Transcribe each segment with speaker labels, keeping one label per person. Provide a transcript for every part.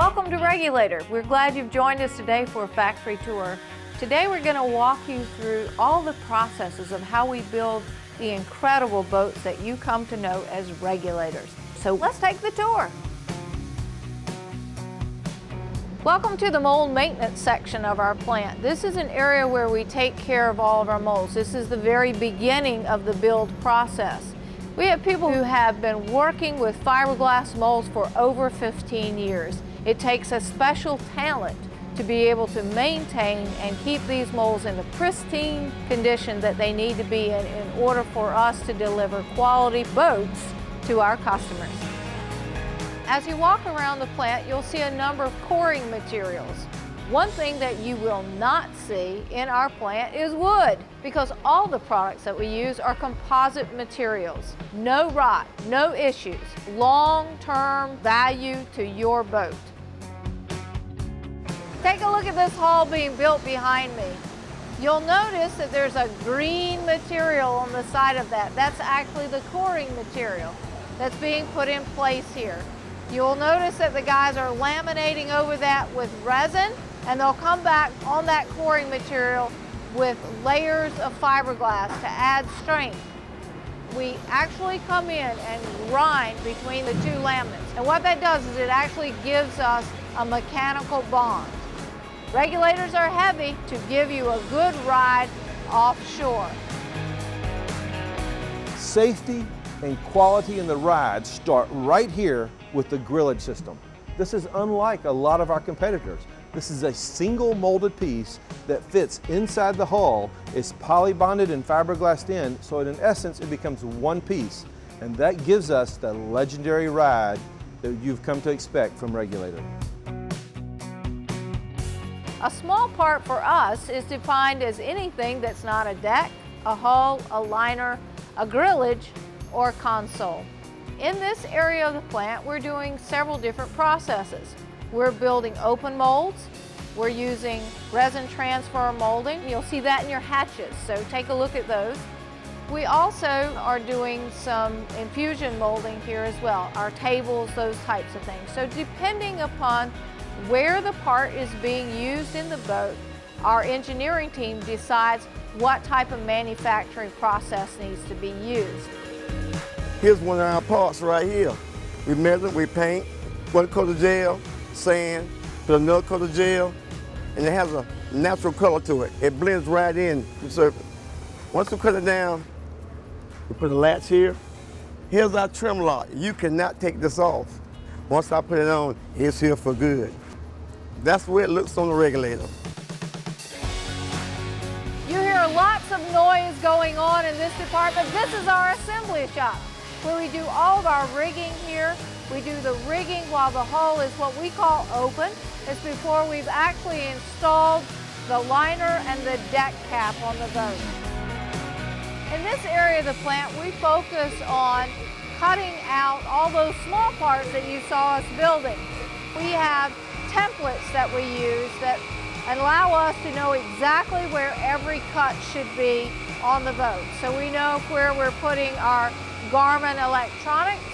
Speaker 1: Welcome to Regulator. We're glad you've joined us today for a factory tour. Today we're going to walk you through all the processes of how we build the incredible boats that you come to know as regulators. So let's take the tour. Welcome to the mold maintenance section of our plant. This is an area where we take care of all of our molds. This is the very beginning of the build process. We have people who have been working with fiberglass molds for over 15 years. It takes a special talent to be able to maintain and keep these molds in the pristine condition that they need to be in order for us to deliver quality boats to our customers. As you walk around the plant, you'll see a number of coring materials. One thing that you will not see in our plant is wood, because all the products that we use are composite materials. No rot, no issues, long-term value to your boat. Take a look at this hull being built behind me. You'll notice that there's a green material on the side of that. That's actually the coring material that's being put in place here. You'll notice that the guys are laminating over that with resin, and they'll come back on that coring material with layers of fiberglass to add strength. We actually come in and grind between the two laminates. And what that does is it actually gives us a mechanical bond. Regulators are heavy to give you a good ride offshore.
Speaker 2: Safety and quality in the ride start right here with the grillage system. This is unlike a lot of our competitors. This is a single molded piece that fits inside the hull. It's poly-bonded and fiberglassed in, so in essence it becomes one piece. And that gives us the legendary ride that you've come to expect from Regulator.
Speaker 1: A small part for us is defined as anything that's not a deck, a hull, a liner, a grillage, or console. In this area of the plant, we're doing several different processes. We're building open molds. We're using resin transfer molding. You'll see that in your hatches, so take a look at those. We also are doing some infusion molding here as well, our tables, those types of things. So depending upon where the part is being used in the boat, our engineering team decides what type of manufacturing process needs to be used.
Speaker 3: Here's one of our parts right here. We measure, we paint, one coat of gel, sand, put another coat of gel, and it has a natural color to it. It blends right in the surface. Once we cut it down, we put a latch here. Here's our trim lock. You cannot take this off. Once I put it on, it's here for good. That's the way it looks on the Regulator.
Speaker 1: You hear lots of noise going on in this department. This is our assembly shop, where we do all of our rigging here. We do the rigging while the hull is what we call open. It's before we've actually installed the liner and the deck cap on the boat. In this area of the plant, we focus on cutting out all those small parts that you saw us building. We have templates that we use that allow us to know exactly where every cut should be on the boat. So we know where we're putting our Garmin electronics,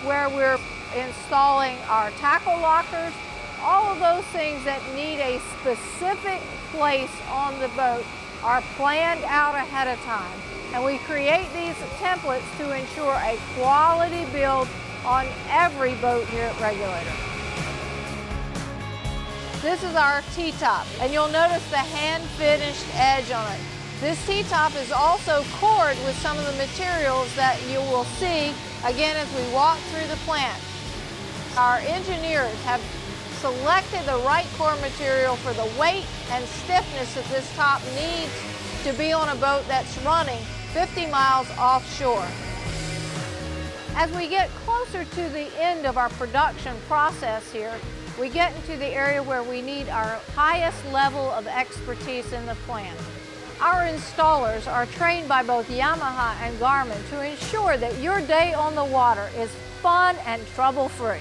Speaker 1: where we're installing our tackle lockers. All of those things that need a specific place on the boat are planned out ahead of time. And we create these templates to ensure a quality build on every boat here at Regulator. This is our T-top, and you'll notice the hand-finished edge on it. This T-top is also cored with some of the materials that you will see, again, as we walk through the plant. Our engineers have selected the right core material for the weight and stiffness that this top needs to be on a boat that's running 50 miles offshore. As we get closer to the end of our production process here, we get into the area where we need our highest level of expertise in the plant. Our installers are trained by both Yamaha and Garmin to ensure that your day on the water is fun and trouble-free.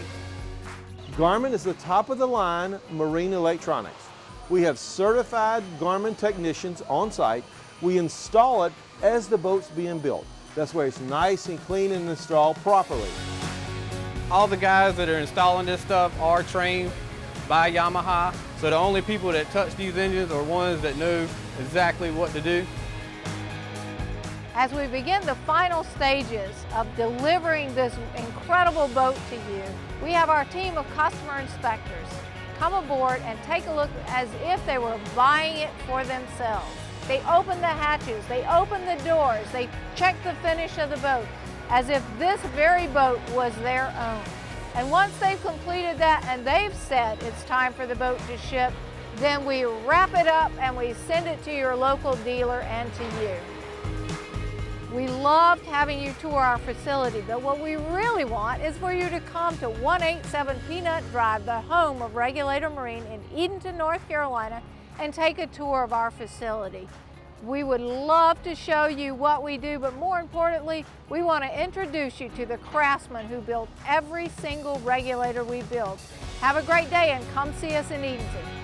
Speaker 2: Garmin is the top of the line marine electronics. We have certified Garmin technicians on site. We install it as the boat's being built. That's where it's nice and clean and installed properly.
Speaker 4: All the guys that are installing this stuff are trained by Yamaha. So the only people that touch these engines are ones that know exactly what to do.
Speaker 1: As we begin the final stages of delivering this incredible boat to you, we have our team of customer inspectors come aboard and take a look as if they were buying it for themselves. They open the hatches, they open the doors, they check the finish of the boat as if this very boat was their own. And once they've completed that and they've said it's time for the boat to ship, then we wrap it up and we send it to your local dealer and to you. We loved having you tour our facility, but what we really want is for you to come to 187 Peanut Drive, the home of Regulator Marine in Edenton, North Carolina, and take a tour of our facility. We would love to show you what we do, but more importantly, we want to introduce you to the craftsmen who build every single regulator we build. Have a great day and come see us in Edenton.